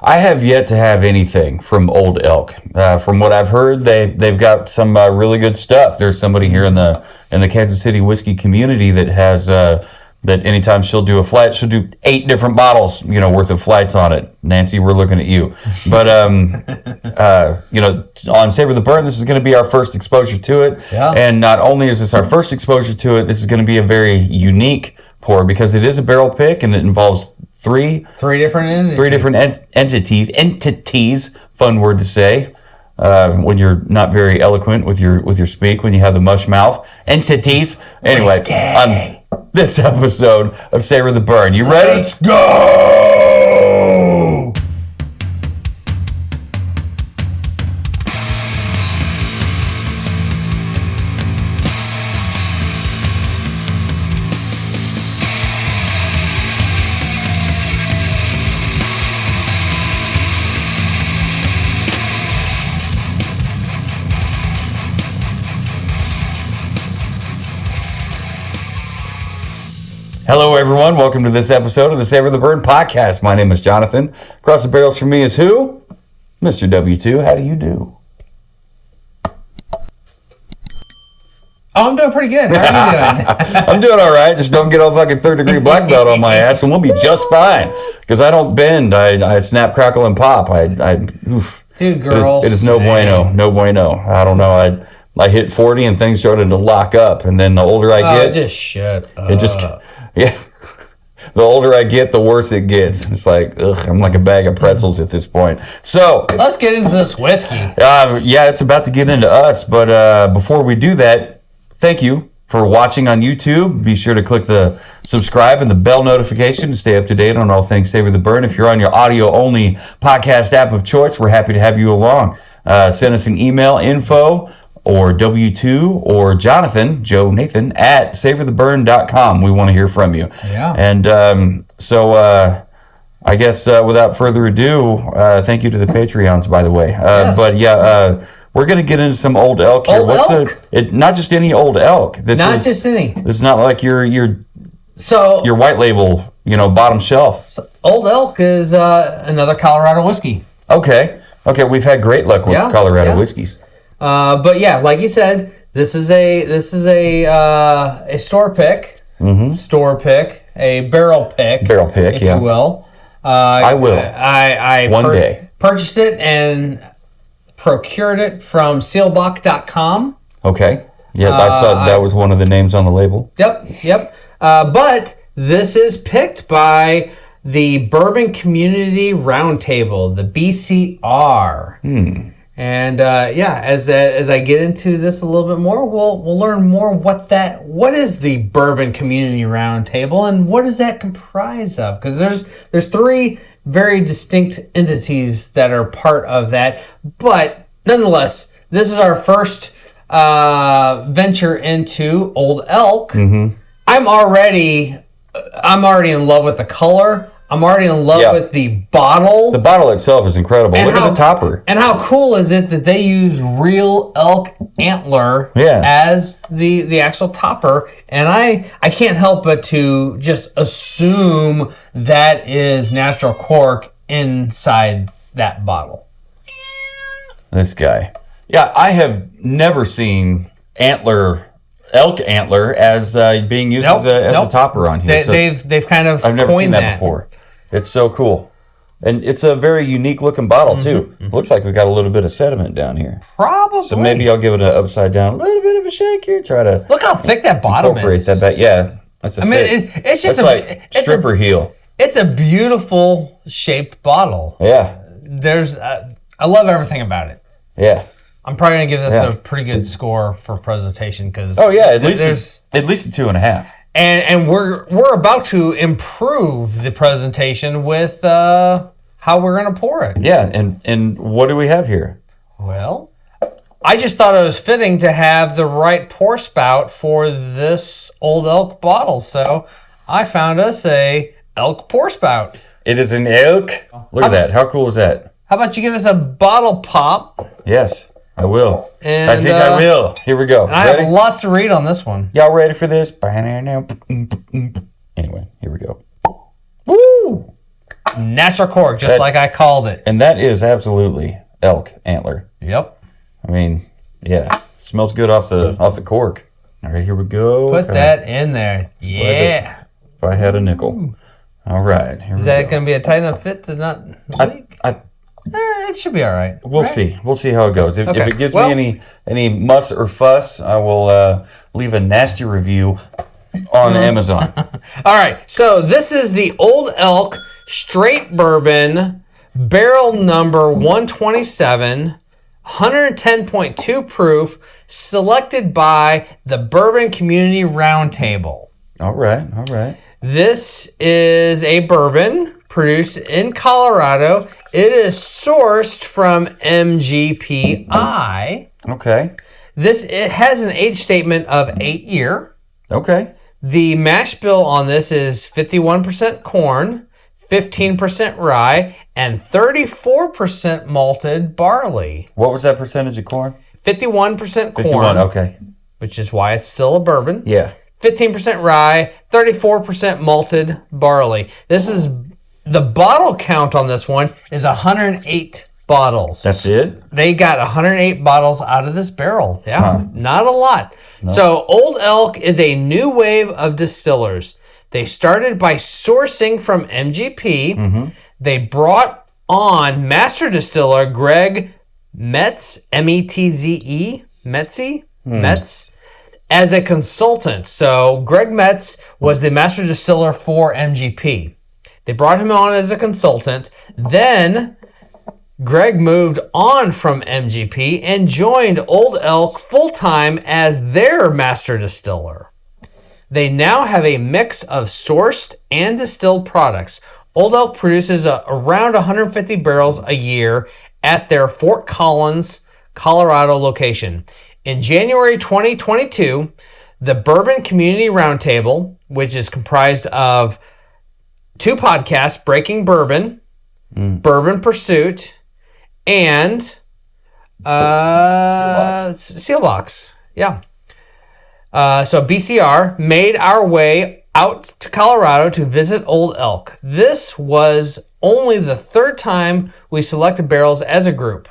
I have yet to have anything from Old Elk. From what I've heard, they've got some really good stuff. There's somebody here in the Kansas City whiskey community that has that anytime she'll do a flight, she'll do 8 different bottles, worth of flights on it. Nancy, we're looking at you. But on Savor the Burn, this is going to be our first exposure to it. Yeah. And not only is this our first exposure to it, this is going to be a very unique pour because it is a barrel pick and it involves three different entities. Fun word to say when you're not very eloquent with your speak, when you have the mush mouth. Entities. Anyway, on this episode of Savor the Burn. You ready? Let's go! Hello, everyone. Welcome to this episode of the Savor the Burn podcast. My name is Jonathan. Across the barrels from me is who? Mr. W2. How do you do? Oh, I'm doing pretty good. How are you doing? I'm doing all right. Just don't get all fucking third-degree black belt on my ass, and we'll be just fine. Because I don't bend. I snap, crackle, and pop. Oof. Dude, girl. It is no bueno. No bueno. I don't know. I hit 40 and things started to lock up, and then the older I get, just shut up. Yeah. The older I get, the worse it gets. It's like, I'm like a bag of pretzels at this point. So let's get into this whiskey. Yeah, it's about to get into us. But before we do that, thank you for watching on YouTube. Be sure to click the subscribe and the bell notification to stay up to date on all things Savor the Burn. If you're on your audio-only podcast app of choice, we're happy to have you along. Send us an email, info, or W2 or Jonathan, Joe Nathan, at savortheburn.com. We want to hear from you. Yeah. And so I guess without further ado, thank you to the Patreons, by the way. Yes. But yeah, we're going to get into some Old Elk here. Old Elk? Not just any Old Elk. Just any. It's not like your white label, bottom shelf. So Old Elk is another Colorado whiskey. Okay, we've had great luck with Colorado whiskeys. But yeah, like you said, this is a store pick, a barrel pick, if you will. I will. I one day purchased it and procured it from SEELBACH'S.com. Okay. Yeah, I saw that was one of the names on the label. Yep. But this is picked by the Bourbon Community Roundtable, the BCR. And as I get into this a little bit more, we'll learn more what is the Bourbon Community Roundtable and what does that comprise of? Because there's 3 very distinct entities that are part of that, but nonetheless, this is our first venture into Old Elk. Mm-hmm. I'm already in love with the color. I'm already in love with the bottle. The bottle itself is incredible. Look at the topper. And how cool is it that they use real elk antler as the actual topper? And I can't help but to just assume that is natural cork inside that bottle. This guy. Yeah, I have never seen elk antler as being used as a topper on here. They've kind of I've never seen that before. It's so cool. And it's a very unique looking bottle too. Mm-hmm. Looks like we got a little bit of sediment down here. Probably. So maybe I'll give it an upside down, a little bit of a shake here. Try to look how thick that bottom is. That back. Yeah, that's it's just like stripper heel. It's a beautiful shaped bottle. Yeah. I love everything about it. Yeah. I'm probably gonna give this a pretty good score for presentation because at least a 2.5. And we're about to improve the presentation with how we're gonna pour it. Yeah, and what do we have here? Well, I just thought it was fitting to have the right pour spout for this Old Elk bottle, so I found us a elk pour spout. It is an elk. Look at that. How cool is that? How about you give us a bottle pop? Yes. I will. And, I think I will. Here we go. I have lots to read on this one. Y'all ready for this? Anyway, here we go. Woo! natural cork, just like I called it. And that is absolutely elk antler. Yep. I mean, yeah, smells good off the cork. All right, here we go. Put that in there. Yeah. If I had a nickel. All right. Is that going to be a tight enough fit to not leak? It should be all right. We'll see. We'll see how it goes. If it gives me any muss or fuss, I will leave a nasty review on Amazon. All right. So this is the Old Elk Straight Bourbon, barrel number 127, 110.2 proof, selected by the Bourbon Community Roundtable. All right. This is a bourbon produced in Colorado. It is sourced from MGPI. Okay. It has an age statement of 8 year. Okay. The mash bill on this is 51% corn, 15% rye, and 34% malted barley. What was that percentage of corn? 51% corn. 51, okay. Which is why it's still a bourbon. Yeah. 15% rye, 34% malted barley. This is the bottle count on this one is 108 bottles. That's it? They got 108 bottles out of this barrel. Yeah, not a lot. No. So Old Elk is a new wave of distillers. They started by sourcing from MGP. Mm-hmm. They brought on master distiller Greg Metz, M-E-T-Z-E, Metz, as a consultant. So Greg Metz was the master distiller for MGP. They brought him on as a consultant. Then Greg moved on from MGP and joined Old Elk full-time as their master distiller. They now have a mix of sourced and distilled products. Old Elk produces around 150 barrels a year at their Fort Collins, Colorado location. In January 2022, the Bourbon Community Roundtable, which is comprised of 2 podcasts, Breaking Bourbon, Bourbon Pursuit, and Seelbach's. Yeah. So BCR made our way out to Colorado to visit Old Elk. This was only the 3rd time we selected barrels as a group.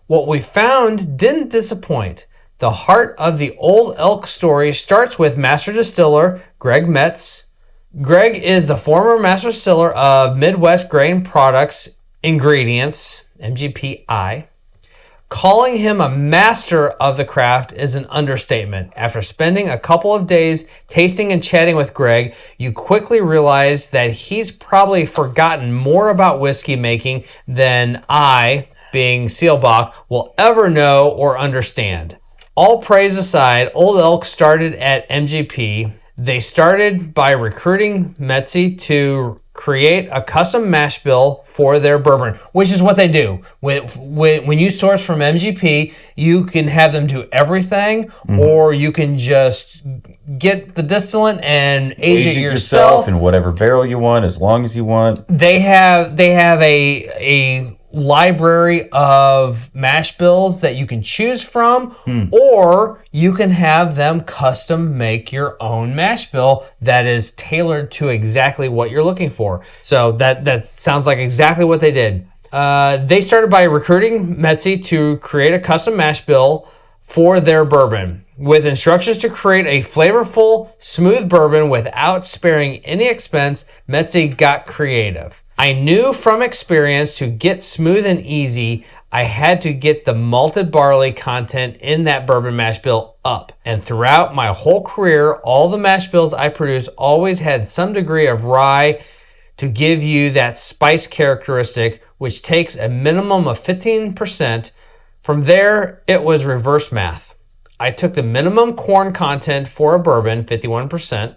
What we found didn't disappoint. The heart of the Old Elk story starts with master distiller Greg Metz. Greg is the former master distiller of Midwest Grain Products Ingredients, MGPI. Calling him a master of the craft is an understatement. After spending a couple of days tasting and chatting with Greg, you quickly realize that he's probably forgotten more about whiskey making than I, being Seelbach, will ever know or understand. All praise aside, Old Elk started at MGP. They started by recruiting Metzi to create a custom mash bill for their bourbon, which is what they do. When you source from MGP, you can have them do everything, or you can just get the distillate and age it yourself in whatever barrel you want, as long as you want. They have a library of mash bills that you can choose from, or you can have them custom make your own mash bill that is tailored to exactly what you're looking for. So that sounds like exactly what they did. They started by recruiting Metzi to create a custom mash bill for their bourbon, with instructions to create a flavorful, smooth bourbon without sparing any expense. Metzi got creative. I knew from experience to get smooth and easy, I had to get the malted barley content in that bourbon mash bill up. And throughout my whole career, all the mash bills I produced always had some degree of rye to give you that spice characteristic, which takes a minimum of 15%. From there, it was reverse math. I took the minimum corn content for a bourbon, 51%,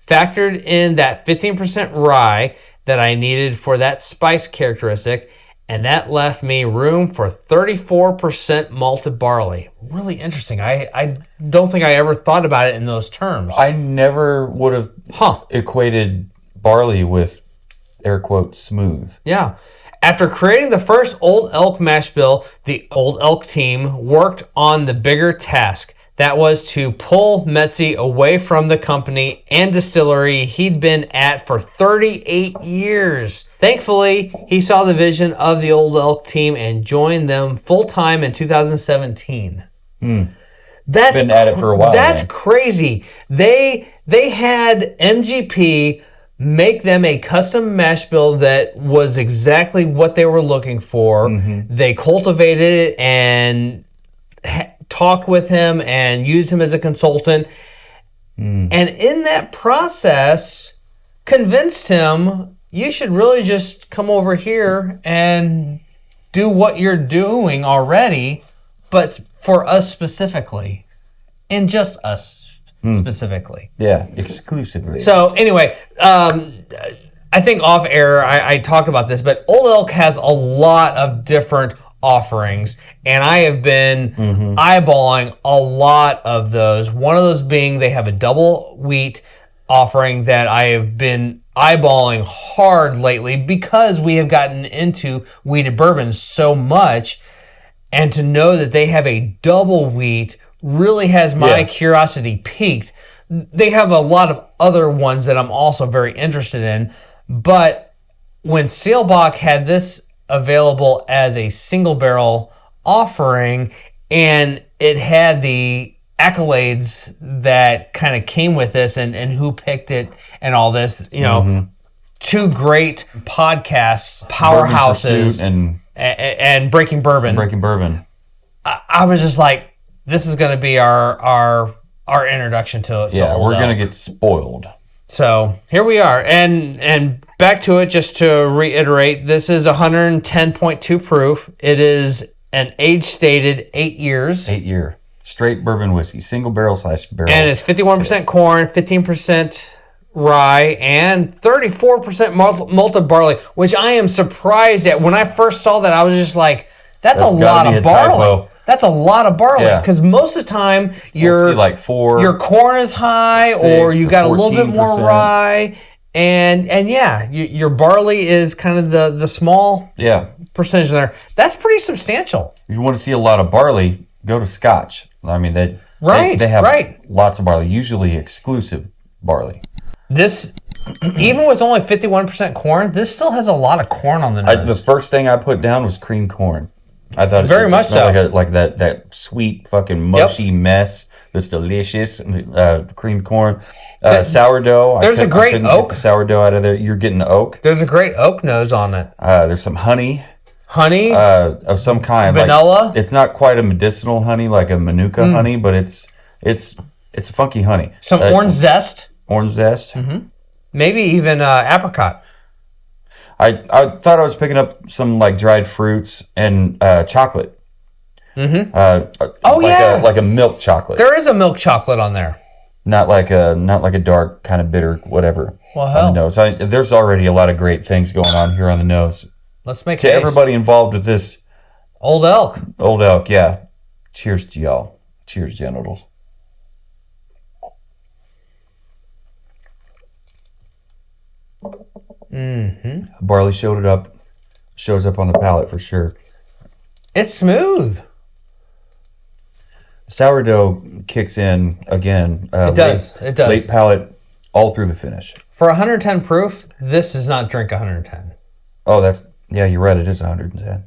factored in that 15% rye that I needed for that spice characteristic, and that left me room for 34% malted barley. Really interesting. I don't think I ever thought about it in those terms. I never would have equated barley with air quote smooth. Yeah. After creating the first Old Elk mash bill, the Old Elk team worked on the bigger task. That was to pull Metzi away from the company and distillery he'd been at for 38 years. Thankfully, he saw the vision of the Old Elk team and joined them full-time in 2017. That's Been at it for a while. That's then. crazy. They had MGP make them a custom mash bill that was exactly what they were looking for. They cultivated it and talked with him and used him as a consultant. And in that process, convinced him, you should really just come over here and do what you're doing already, but for us specifically. And just us specifically. Yeah, exclusively. So anyway, I think off air I talked about this, but Old Elk has a lot of different offerings, and I have been eyeballing a lot of those. One of those being they have a double wheat offering that I have been eyeballing hard lately because we have gotten into wheated bourbons so much, and to know that they have a double wheat really has my curiosity piqued. They have a lot of other ones that I'm also very interested in, but when Seelbach had this available as a single barrel offering and it had the accolades that kind of came with this and who picked it and all this, you know, two great podcasts, powerhouses, and Breaking Bourbon. I was just like, this is going to be our introduction to yeah, Old we're Elk. going to get spoiled. So here we are, and back to it. Just to reiterate, this is 110.2 proof. It is an age stated 8 years. 8 year straight bourbon whiskey, single barrel / barrel, And it's 51% corn, 15% rye, and 34% malted barley, which I am surprised at. When I first saw that, I was just like, that's a lot of barley. That's a lot of barley, because most of the time your like your corn is high, or you got a little bit more rye, and yeah, your barley is kind of the small percentage there. That's pretty substantial. If you want to see a lot of barley, go to Scotch. I mean, they have lots of barley, usually exclusive barley. This, even with only 51% corn, this still has a lot of corn on the nose. The first thing I put down was cream corn. I thought very much so, like that sweet fucking mushy mess that's delicious. Cream corn, sourdough. There's a great oak. Get the sourdough out of there. You're getting oak. There's a great oak nose on it. There's some honey of some kind. Vanilla. Like, it's not quite a medicinal honey like a Manuka honey, but it's a funky honey. Some orange zest. Orange zest. Maybe even apricot. I thought I was picking up some like dried fruits and chocolate. Like a milk chocolate. There is a milk chocolate on there. Not like a dark kind of bitter whatever. Well, hell. On the nose. There's already a lot of great things going on here on the nose. Let's make to everybody involved with this Old Elk. Old Elk, yeah. Cheers to y'all. Cheers, genitals. Barley shows up on the palate for sure. It's smooth. Sourdough kicks in again. It does. Late palate all through the finish. For 110 proof, this does not drink 110. Oh, you're right. It is 110.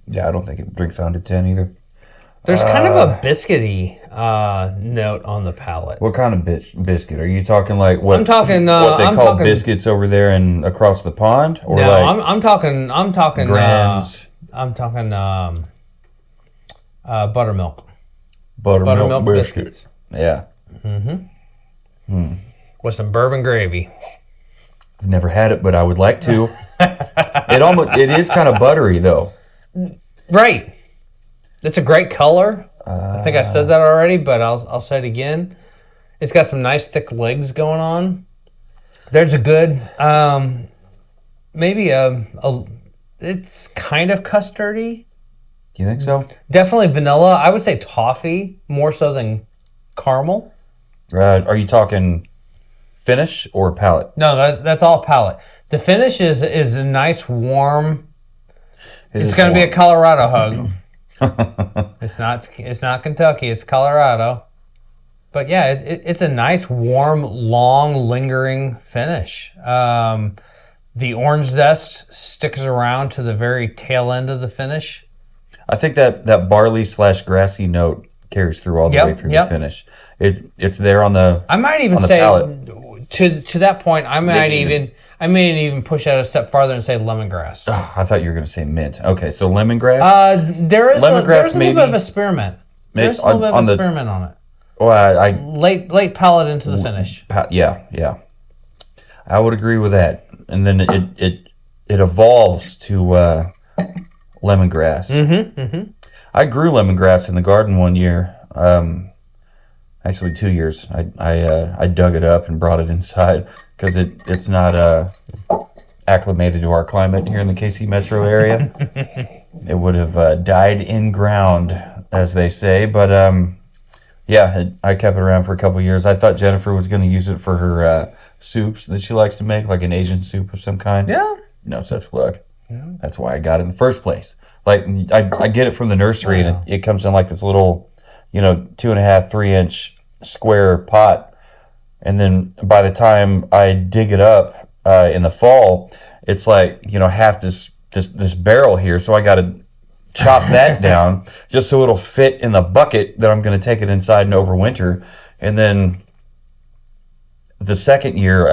Yeah, I don't think it drinks 110 either. There's kind of a biscuity note on the palate. What kind of biscuit? Are you talking like what? I'm talking what they call biscuits over there and across the pond, or no? Like I'm talking. Grams. I'm talking buttermilk. Buttermilk biscuits. Yeah. With some bourbon gravy. I've never had it, but I would like to. It is kind of buttery though. Right. It's a great color. I think I said that already, but I'll say it again. It's got some nice thick legs going on. There's a good, maybe it's kind of custardy. Do you think so? Definitely vanilla. I would say toffee more so than caramel. Are you talking finish or palate? No, that's all palate. The finish is a nice warm. It's going to be a Colorado hug. It's not Kentucky. It's Colorado. But yeah, it's a nice, warm, long, lingering finish. The orange zest sticks around to the very tail end of the finish. I think that barley / grassy note carries through all the way through the finish. It's there on the. I might even say to that point. I may even push out a step farther and say lemongrass. Oh, I thought you were going to say mint. Okay, so lemongrass. There's a little bit of a spearmint. There's a little bit of a spearmint on it. Well, late palate into the finish. Yeah. I would agree with that. And then it evolves to lemongrass. Mm-hmm. I grew lemongrass in the garden one year. Actually, 2 years. I dug it up and brought it inside because it's not acclimated to our climate here in the KC metro area. It would have died in ground, as they say. But I kept it around for a couple of years. I thought Jennifer was going to use it for her soups that she likes to make, like an Asian soup of some kind. Yeah. No such luck. Yeah. That's why I got it in the first place. Like I get it from the nursery, and it comes in like this little, 2.5, 3 inch square pot. And then by the time I dig it up in the fall, it's like, half this barrel here. So I got to chop that down just so it'll fit in the bucket that I'm going to take it inside and overwinter. And then the second year,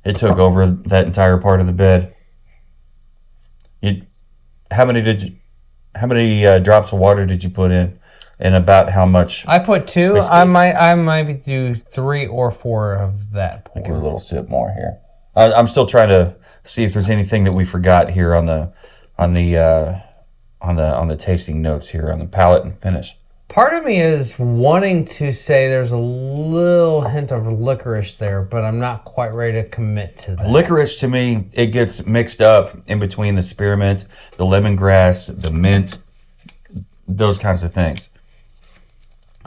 it took over that entire part of the bed. How many drops of water did you put in? And about how much? I put 2. Whiskey? I might do 3 or 4 of that. I'll give a little sip more here. I'm still trying to see if there's anything that we forgot here on the tasting notes here on the palate and finish. Part of me is wanting to say there's a little hint of licorice there, but I'm not quite ready to commit to that. Licorice, to me, it gets mixed up in between the spearmint, the lemongrass, the mint, those kinds of things.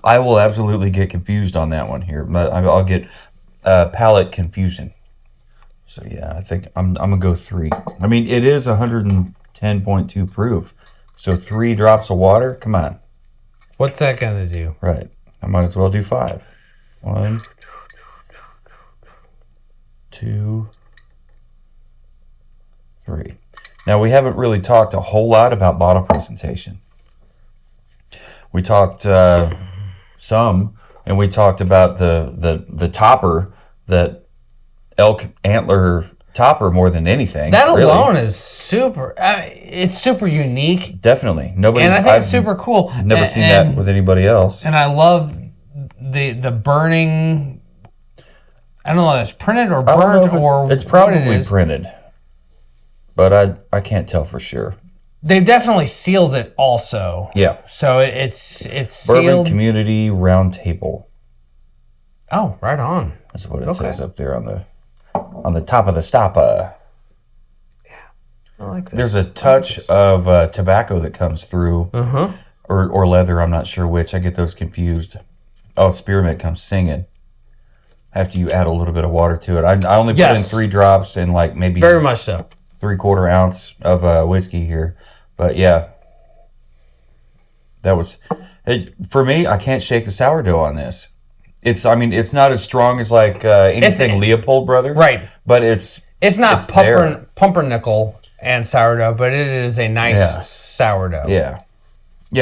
I will absolutely get confused on that one here. I'll get palate confusion. So yeah, I think I'm gonna go 3. I mean, it is 110.2 proof. So 3 drops of water. Come on. What's that gonna do? Right. I might as well do 5. 1, 2, 3. Now we haven't really talked a whole lot about bottle presentation. We talked some, and we talked about the topper, that elk antler topper more than anything. That alone is super. It's super unique. Definitely, and I think it's super cool. Never seen that with anybody else. And I love the burning. I don't know if it's printed or burnt or it's probably printed, but I can't tell for sure. They definitely sealed it also. Yeah. So it's sealed. Bourbon Community Roundtable. Oh, right on. That's what it says up there on the top of the stopper. Yeah, I like this. There's a touch of tobacco that comes through, or leather. I'm not sure which. I get those confused. Oh, spearmint comes singing after you add a little bit of water to it. I only put in 3 drops and like maybe very much so 3/4 ounce of whiskey here, but yeah, that was it for me. I can't shake the sourdough on this. It's not as strong as like anything Leopold Brothers, right? But it's not pumpernickel and sourdough, but it is a nice sourdough. Yeah,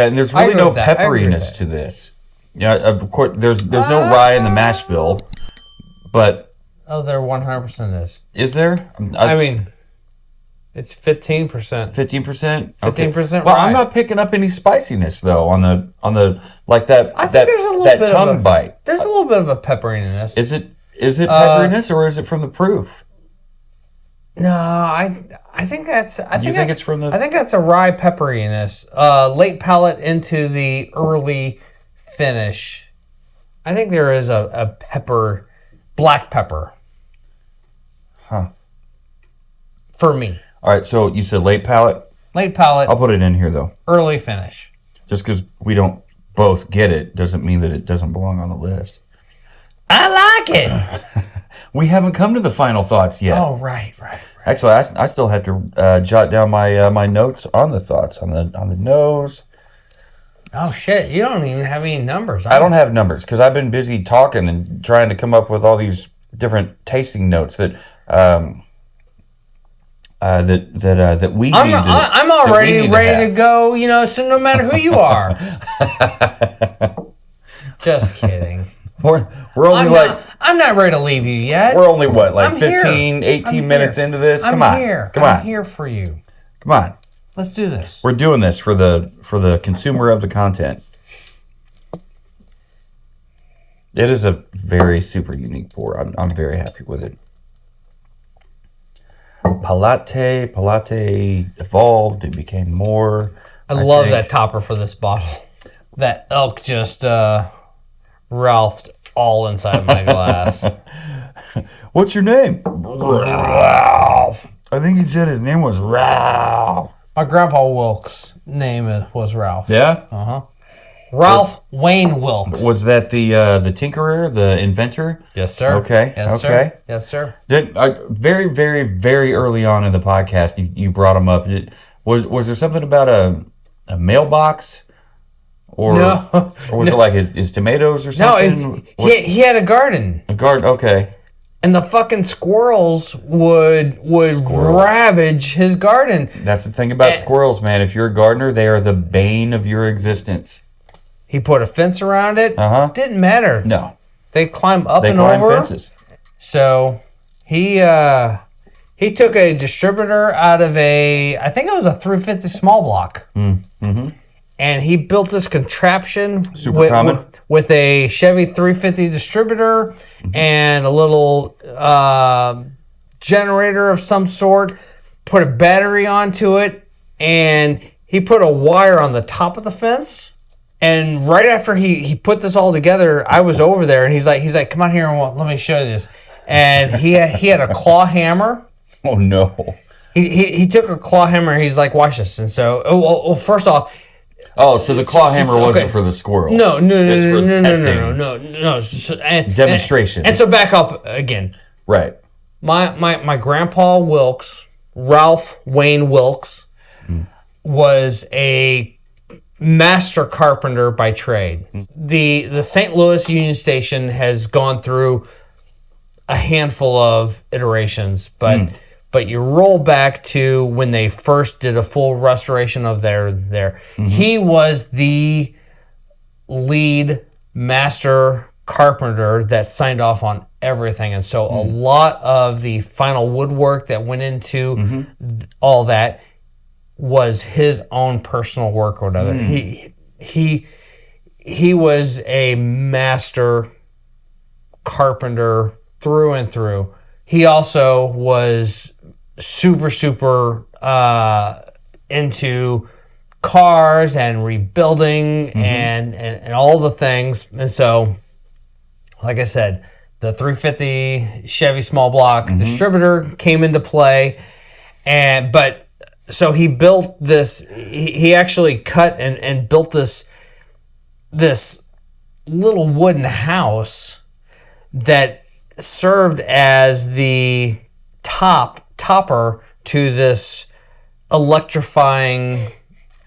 and there's really no pepperiness to this. Yeah, of course, there's no rye in the mash bill, but there 100% is. Is there? I mean, it's 15%. 15%. 15%. Well, I'm not picking up any spiciness though on the like that. I think there's a little bit tongue bite. There's a little bit of a pepperiness. Is it pepperiness or is it from the proof? No, I think that's. I think it's from the. I think that's a rye pepperiness. Late palate into the early finish. I think there is a pepper, black pepper. Huh. For me. All right, so you said late palate? Late palate. I'll put it in here, though. Early finish. Just because we don't both get it doesn't mean that it doesn't belong on the list. I like it. We haven't come to the final thoughts yet. Oh, right. Actually, I still have to jot down my my notes on the thoughts on the nose. Oh shit! You don't even have any numbers. I don't have numbers because I've been busy talking and trying to come up with all these different tasting notes that that we need. I'm already ready to go. You know, so no matter who you are. Just kidding. We're only I'm not ready to leave you yet. We're only what, like I'm 15, here. 18 minutes into this? Come on. I'm here for you. Come on. Let's do this. We're doing this for the consumer of the content. It is a very super unique pour. I'm very happy with it. Palate evolved. It became more. I love that topper for this bottle. That elk just Ralphed all inside my glass. What's your name? Ralph. I think he said his name was Ralph. My grandpa Wilkes' name was Ralph. Yeah? Uh-huh. Ralph Wayne Wilkes. Was that the tinkerer, the inventor? Yes, sir. Okay. Yes, okay. Sir. Yes, sir. Very, very, very early on in the podcast, you brought him up. Was there something about a mailbox? Or, no. Or was it like his tomatoes or something? No, he had a garden. A garden, okay. And the fucking squirrels would ravage his garden. That's the thing about squirrels, man. If you're a gardener, they are the bane of your existence. He put a fence around it. Uh-huh. Didn't matter. No. They climb up and over. They climb fences. So he took a distributor out of I think it was a 350 small block. Mm-hmm. And he built this contraption Super common. With a Chevy 350 distributor and a little generator of some sort, put a battery onto it, and he put a wire on the top of the fence. And right after he put this all together, I was over there, and he's like, come on here and let me show you this. And he had a claw hammer. Oh, no. He took a claw hammer, and he's like, watch this. And so, first off, oh, so the claw hammer wasn't for the squirrel. No. It's for testing. No. Demonstration. And so back up again. Right. My grandpa Wilkes, Ralph Wayne Wilkes, was a master carpenter by trade. The St. Louis Union Station has gone through a handful of iterations, but you roll back to when they first did a full restoration of there. Mm-hmm. He was the lead master carpenter that signed off on everything. And so a lot of the final woodwork that went into all that was his own personal work or whatever. He was a master carpenter through and through. He also was super into cars and rebuilding and all the things. And so, like I said, the 350 Chevy small block distributor came into play. So he built this, he actually cut and built this little wooden house that served as the topper to this electrifying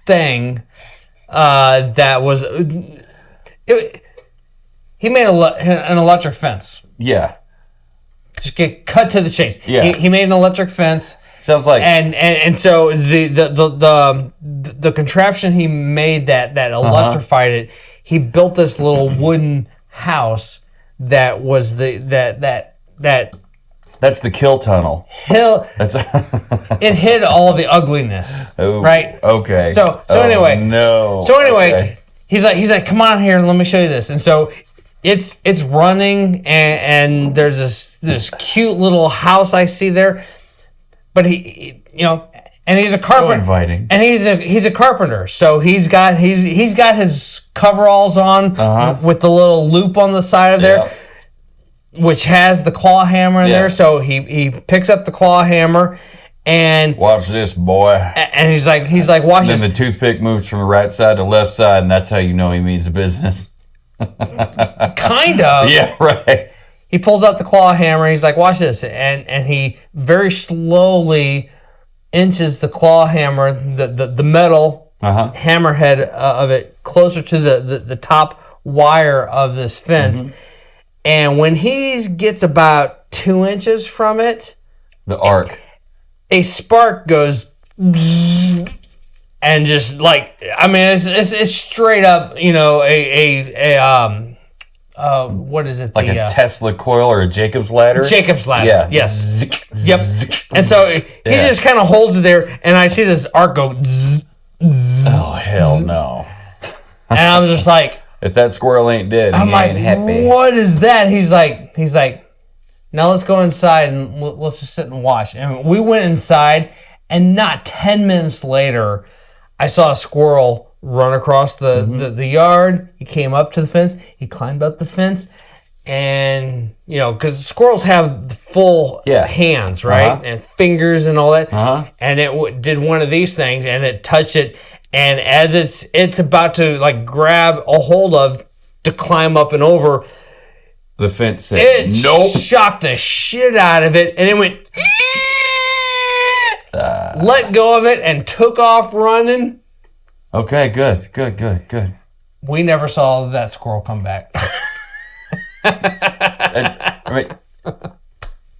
thing that was he made an electric fence. Yeah. Just get cut to the chase. Yeah. He made an electric fence. Sounds like and so the contraption he made that electrified it. He built this little wooden house that was that's the kill tunnel. It hid all the ugliness. Oh, right? Okay. So anyway. No. So anyway, okay. he's like, come on here and let me show you this. And so it's running and there's this cute little house I see there. But he and he's a carpenter. So inviting. And he's a carpenter. So he's got his coveralls on with the little loop on the side of there. Which has the claw hammer in there, so he picks up the claw hammer and watch this, boy. And he's like, watch this. Then the toothpick moves from the right side to left side, and that's how you know he means business. Kind of. Yeah, right. he pulls out the claw hammer. He's like, watch this. And he very slowly inches the claw hammer, the metal hammerhead of it closer to the top wire of this fence. Mm-hmm. And when he gets about 2 inches from it, the arc, a spark goes and just like, I mean, it's straight up, you know, what is it? Like a Tesla coil or a Jacob's ladder? Jacob's ladder. Yeah. Yes. Yep. And so he just kind of holds it there, and I see this arc go zzz, zzz, oh, hell no. And I'm just like, if that squirrel ain't dead, he ain't happy. What is that? He's like, now let's go inside and let's just sit and watch. And we went inside, and not 10 minutes later, I saw a squirrel run across the yard. He came up to the fence. He climbed up the fence. And, you know, because squirrels have full hands, right? And fingers and all that. And it did one of these things, and it touched it. And as it's about to, like, grab a hold of to climb up and over, the fence said, nope. Shocked the shit out of it. And it went, let go of it, and took off running. Okay, good. We never saw that squirrel come back.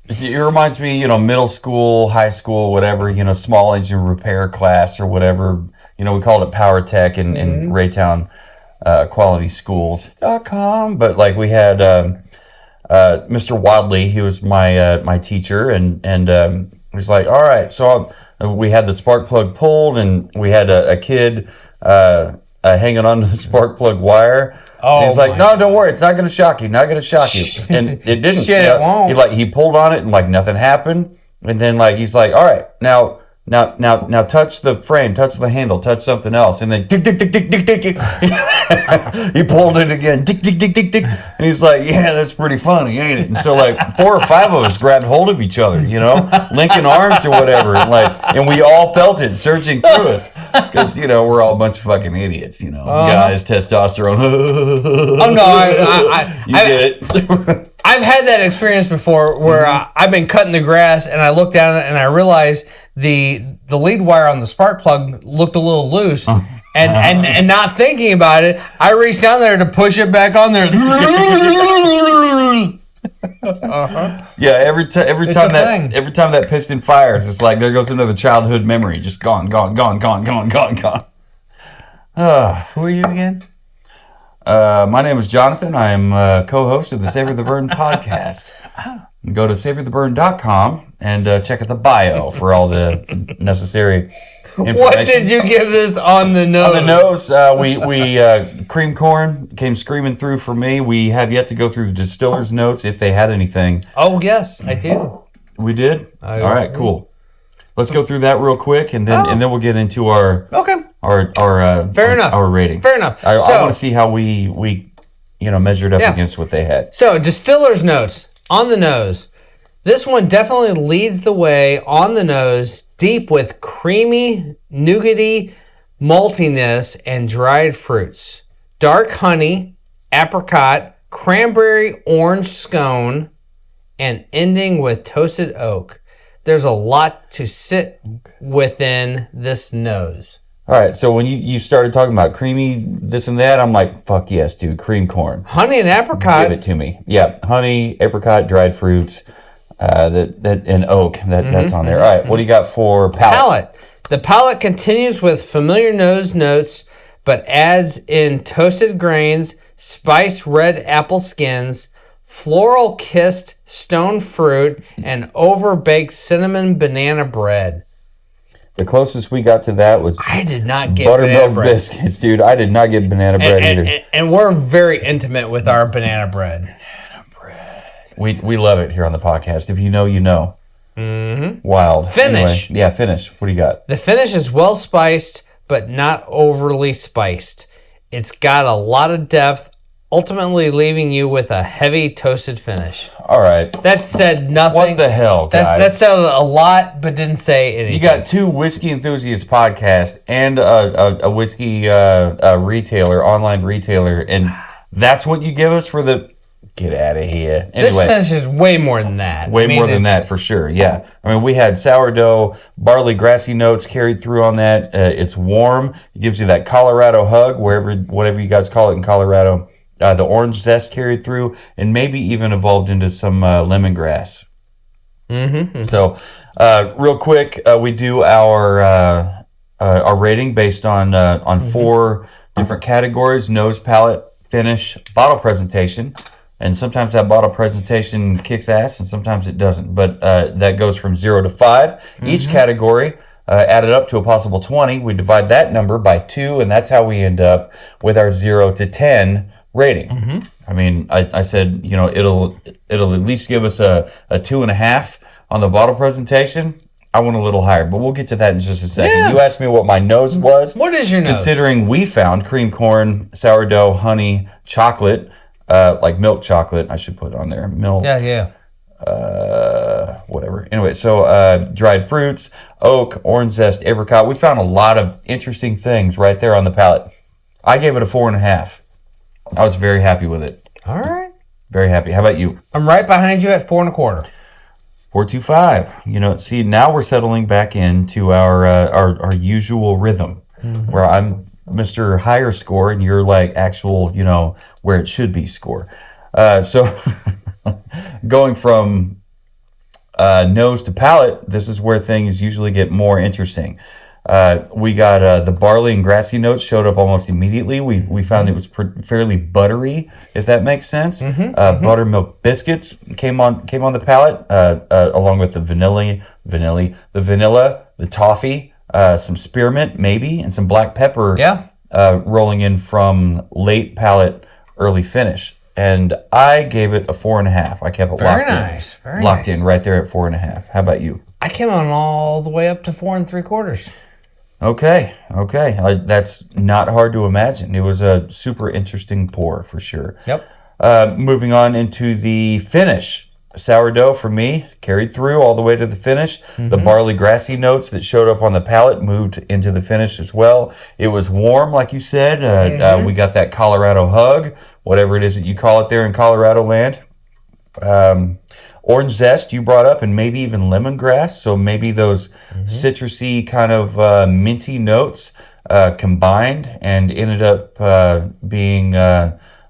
It reminds me, you know, middle school, high school, whatever, you know, small engine repair class or whatever. You know, we called it Power Tech in Raytown QualitySchools.com. But like we had Mr. Wadley, he was my teacher, and he's like, all right, so we had the spark plug pulled, and we had a kid hanging on to the spark plug wire. Oh, and he's like, no, don't worry, it's not going to shock you, And it didn't. Shit, it won't. He pulled on it, and like nothing happened. And then like he's like, all right, now touch the frame, touch the handle, touch something else. And then tick, tick, tick, tick, tick, tick. He pulled it again. Tick, tick, tick, tick, tick. And he's like, yeah, that's pretty funny, ain't it? And so like 4 or 5 of us grabbed hold of each other, you know, linking arms or whatever. And we all felt it surging through us. Because, you know, we're all a bunch of fucking idiots, you know. Guys, testosterone. Oh, no, you get it. I've had that experience before where I've been cutting the grass, and I looked down and I realized the lead wire on the spark plug looked a little loose. And not thinking about it, I reached down there to push it back on there. Yeah, every time that piston fires, it's like there goes another childhood memory, just gone. Who are you again? My name is Jonathan. I am co-host of the Savor the Burn podcast. Go to savortheburn.com and check out the bio for all the necessary information. What did you give this on the nose? On the nose, we cream corn came screaming through for me. We have yet to go through the distiller's notes if they had anything. Oh, yes, I do. We did? All right, cool. Let's go through that real quick, and then we'll get into our fair enough. Our rating. Fair enough. I want to see how we measured up against what they had. So distiller's notes on the nose. This one definitely leads the way on the nose, deep with creamy, nougaty maltiness and dried fruits. Dark honey, apricot, cranberry, orange scone, and ending with toasted oak. There's a lot to sit within this nose. All right, so when you started talking about creamy this and that, I'm like, fuck yes, dude, cream corn. Honey and apricot. Give it to me. Yeah, honey, apricot, dried fruits, that and oak. That's on there. All right, what do you got for palate? The palate continues with familiar nose notes, but adds in toasted grains, spiced red apple skins, floral kissed stone fruit, and over-baked cinnamon banana bread. The closest we got to that was I did not get buttermilk biscuits, dude. I did not get banana bread either. And we're very intimate with our banana bread. We love it here on the podcast. If you know, you know. Mm-hmm. Wild. Finish. Anyway, finish. What do you got? The finish is well spiced, but not overly spiced. It's got a lot of depth, ultimately leaving you with a heavy toasted finish. All right. That said nothing. What the hell, guys? That said a lot, but didn't say anything. You got 2 whiskey enthusiasts podcasts and a whiskey retailer, online retailer, and that's what you give us for the Get out of here. This Anyway, finish is way more than that. way more than that for sure. Yeah. I mean, we had sourdough, barley, grassy notes carried through on that. It's warm. It gives you that Colorado hug, whatever you guys call it in Colorado. The orange zest carried through, and maybe even evolved into some lemongrass. So, real quick, we do our rating based on 4 different categories: nose, palate, finish, bottle presentation. And sometimes that bottle presentation kicks ass, and sometimes it doesn't. But that goes from 0 to 5. Each category added up to a possible 20. We divide that number by 2, and that's how we end up with our 0 to 10 rating. I mean, I said, it'll at least give us a 2.5 on the bottle presentation. I went a little higher, but we'll get to that in just a second. Yeah. You asked me what my nose was. What is your nose? Considering we found cream corn, sourdough, honey, chocolate. Like milk chocolate, I should put on there. Milk. Yeah. Whatever. Anyway, so dried fruits, oak, orange zest, apricot. We found a lot of interesting things right there on the palate. I gave it a 4.5. I was very happy with it. All right. Very happy. How about you? I'm right behind you at 4.25. 4.25. See, now we're settling back into our usual rhythm, where I'm Mr. Higher Score, and you're like actual, where it should be score. So going from nose to palate, this is where things usually get more interesting. We got the barley and grassy notes showed up almost immediately. We found it was fairly buttery, if that makes sense. Buttermilk biscuits came on the palate, along with the vanilla, the toffee. Some spearmint maybe, and some black pepper rolling in from late palate, early finish. And I gave it a 4.5. I kept it locked in right there at 4.5. How about you? I came on all the way up to 4.75. Okay. That's not hard to imagine. It was a super interesting pour for sure. Yep. Moving on into the finish. Sourdough for me carried through all the way to the finish. The barley grassy notes that showed up on the palate moved into the finish as well. It was warm, like you said. We got that Colorado hug, whatever it is that you call it there in Colorado land. Orange zest you brought up, and maybe even lemongrass. So maybe those citrusy kind of minty notes combined and ended up being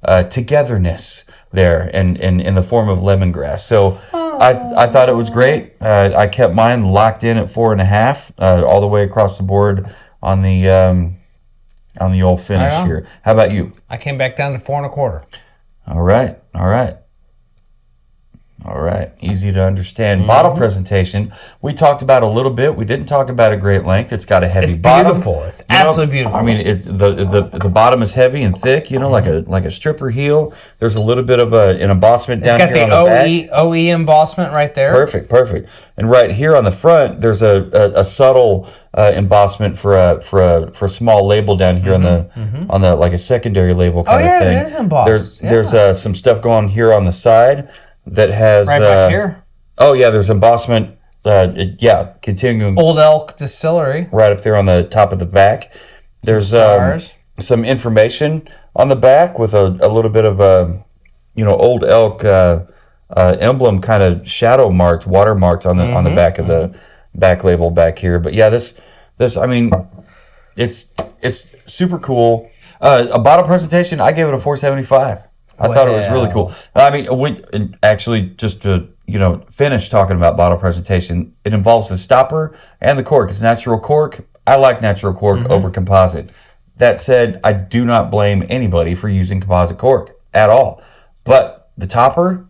togetherness there and in the form of lemongrass. So I thought it was great. I kept mine locked in at 4.5 all the way across the board on the old finish here. How about you? I came back down to 4.25. All right. Easy to understand. Bottle presentation, we talked about a little bit. We didn't talk about a great length. It's got a heavy bottom. Beautiful. It's absolutely beautiful. I mean, the bottom is heavy and thick, like a stripper heel. There's a little bit of an embossment down here on the back. It's got the OE embossment right there. Perfect. And right here on the front, there's a subtle embossment for a small label down here on the like a secondary label kind of thing. It is embossed. There's some stuff going here on the side that has right back here. Oh yeah, there's embossment. Continuing. Old Elk Distillery. Right up there on the top of the back. There's some information on the back with a little bit of Old Elk emblem kind of shadow marked, watermarked on the back of the back label back here. But yeah, this I mean, it's super cool. A bottle presentation, I gave it a 4.75. I thought it was really cool. I mean, actually, just to finish talking about bottle presentation, it involves the stopper and the cork. It's natural cork. I like natural cork over composite. That said, I do not blame anybody for using composite cork at all. But the topper,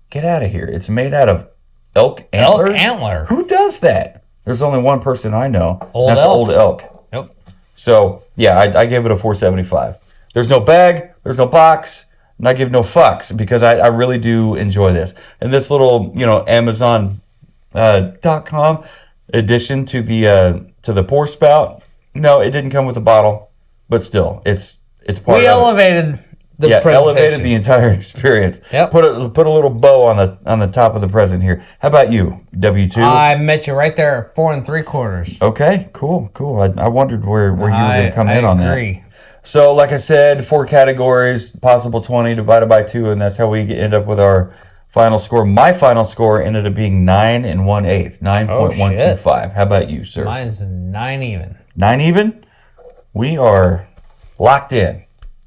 get out of here. It's made out of elk antler. Elk antler. Who does that? There's only one person I know. Old Elk. Yep. So, yeah, I gave it a 4.75. There's no bag. There's no box. And I give no fucks because I really do enjoy this. And this little, Amazon.com addition to the pour spout. No, it didn't come with a bottle, but still, it's part of it. We elevated the presentation. Elevated the entire experience. Yep. Put a little bow on the top of the present here. How about you, W2? I met you right there at 4.75. Okay, cool. I wondered where you were going to come in on that. So, like I said, 4 categories, possible 20 divided by 2, and that's how we end up with our final score. My final score ended up being 9 1/8, 9.125. How about you, sir? Mine's 9 even. 9 even? We are locked in.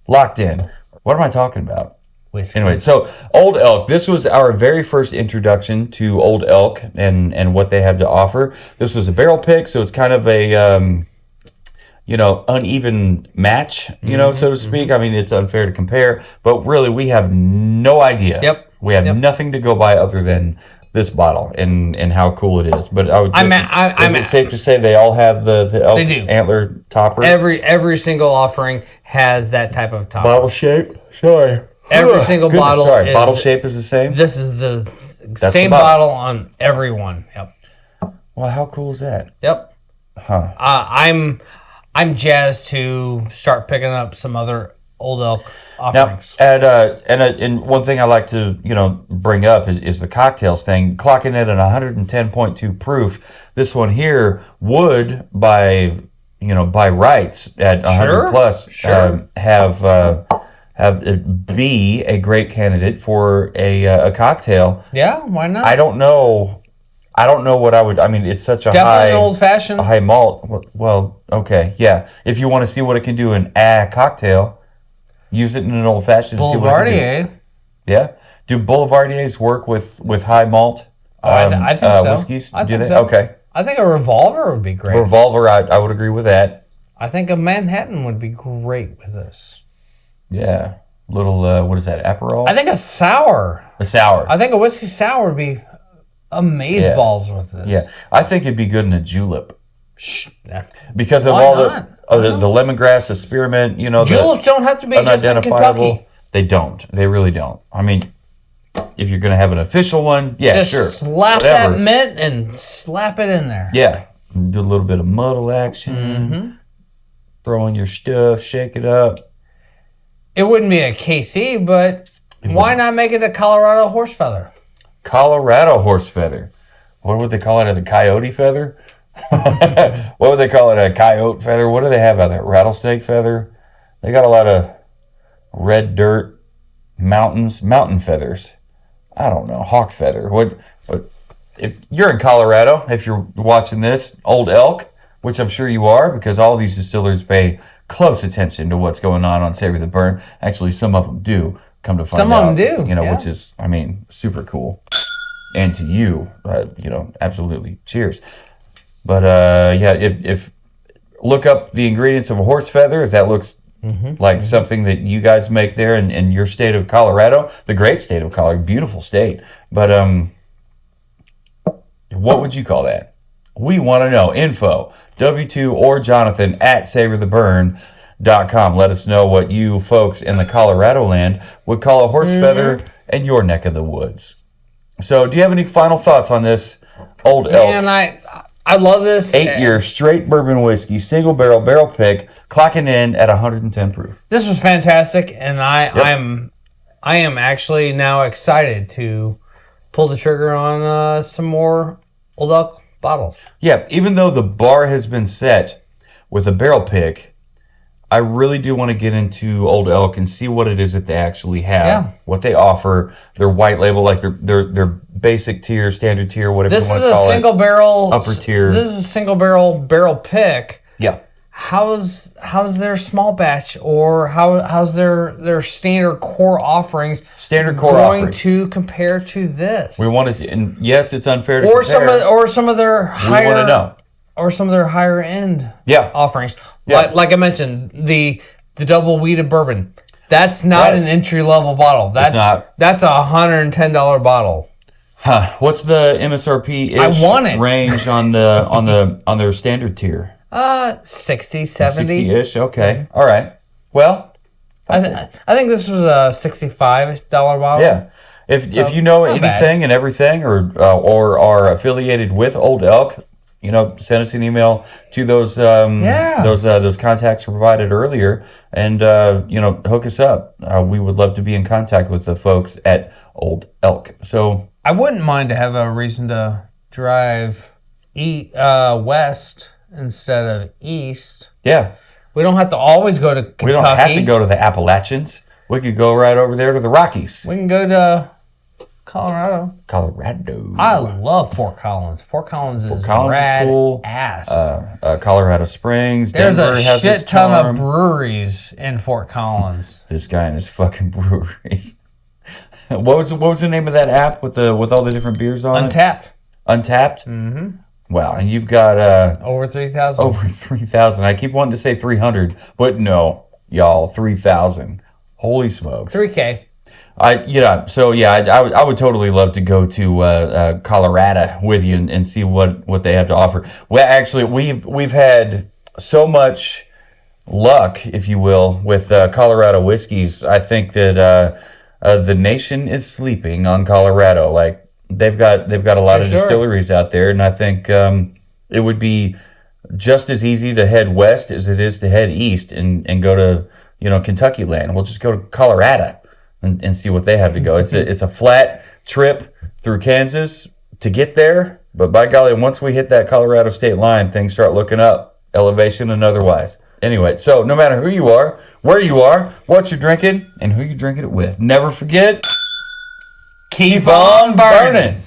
Locked in. What am I talking about? Whiskey. Anyway, so Old Elk. This was our very first introduction to Old Elk and what they have to offer. This was a barrel pick, so it's kind of a uneven match, so to speak. I mean, it's unfair to compare, but really we have no idea. Yep. We have nothing to go by other than this bottle and how cool it is. But is it safe to say they all have the elk antler topper? Every single offering has that type of topper. Bottle shape? Sorry. Every single bottle. Sorry, bottle shape is the same? This is the same bottle on every one. Yep. Well, how cool is that? Yep. Huh. I'm jazzed to start picking up some other Old Elk offerings. Now, and one thing I like to bring up is the cocktails thing. Clocking it at 110.2 proof. This one here would by rights at 100 plus have be a great candidate for a cocktail. Yeah, why not? I don't know what I would. I mean, it's such a definitely an old fashioned. A high malt. Well, okay, yeah. If you want to see what it can do in a cocktail, use it in an old fashioned. Boulevardier. Yeah. Do Boulevardiers work with high malt? I think so. Whiskeys? I think they? so. Okay. I think a Revolver would be great. Revolver, I would agree with that. I think a Manhattan would be great with this. Yeah. Little, what is that, Aperol? I think a sour. A sour. I think a whiskey sour would be amazeballs with this. Yeah. I think it'd be good in a julep. Because of Why all not? the lemongrass, the spearmint, Juleps don't have to be just in Kentucky. They don't. They really don't. I mean, if you're going to have an official one, just sure. Slap that mint and slap it in there. Yeah. Do a little bit of muddle action. Mm-hmm. Throw in your stuff, shake it up. It wouldn't be a KC, but why not make it a Colorado horse feather? Colorado horse feather. What would they call it? The coyote feather? What would they call it? A coyote feather? What do they have out there? Rattlesnake feather? They got a lot of red dirt, mountain feathers. I don't know. Hawk feather. What if you're in Colorado, if you're watching this, Old Elk, which I'm sure you are, because all these distillers pay close attention to what's going on Savor the Burn. Actually, some of them do, come to find out. Some of them do. Which is, I mean, super cool. And to you, absolutely cheers. But, if look up the ingredients of a horse feather, if that looks like something that you guys make there in your state of Colorado, the great state of Colorado, beautiful state. But what would you call that? We want to know. Info, W2 or Jonathan at savortheburn.com. Let us know what you folks in the Colorado land would call a horse feather in your neck of the woods. So, do you have any final thoughts on this Old Elk? Man, I love this. 8-year straight bourbon whiskey, single barrel pick, clocking in at 110 proof. This was fantastic, and I am actually now excited to pull the trigger on some more Old Elk bottles. Yeah, even though the bar has been set with a barrel pick, I really do want to get into Old Elk and see what it is that they actually have, what they offer, their white label, like their basic tier, standard tier, whatever you want to call it. This is a single barrel upper tier. This is a single barrel pick. Yeah. How's their small batch or how's their standard core offerings going to compare to this? We want to, and yes, it's unfair to compare. Some of their higher. We want to know. Or some of their higher end offerings. Yeah. Like I mentioned, the double wheated bourbon. That's not an entry level bottle. That's a $110 bottle. Huh. What's the MSRP range on their standard tier? 60, 70 60-ish. Okay. All right. Well, I think this was a $65 bottle. Yeah. If you know anything and everything or are affiliated with Old Elk, send us an email to those contacts provided earlier, and hook us up. We would love to be in contact with the folks at Old Elk. So I wouldn't mind to have a reason to drive west instead of east. Yeah. We don't have to always go to Kentucky. We don't have to go to the Appalachians. We could go right over there to the Rockies. We can go to Colorado. I love Fort Collins. Fort Collins is cool. Ass. Colorado Springs. There's Denver a has shit its ton charm. of breweries in Fort Collins. This guy and his fucking breweries. What was the name of that app with all the different beers on Untapped. it? Untapped? Mm-hmm. Wow, and you've got over 3,000. Over 3,000. I keep wanting to say 300, but no, y'all, 3,000. Holy smokes. 3K. I would totally love to go to Colorado with you and see what they have to offer. Well, actually, we've had so much luck, if you will, with Colorado whiskeys. I think that the nation is sleeping on Colorado. Like they've got a lot of distilleries out there, and I think it would be just as easy to head west as it is to head east and go to Kentucky land. We'll just go to Colorado and see what they have to go. It's a flat trip through Kansas to get there, but by golly, once we hit that Colorado state line, things start looking up, elevation and otherwise. Anyway, so no matter who you are, where you are, what you're drinking, and who you're drinking it with, never forget, keep on burning.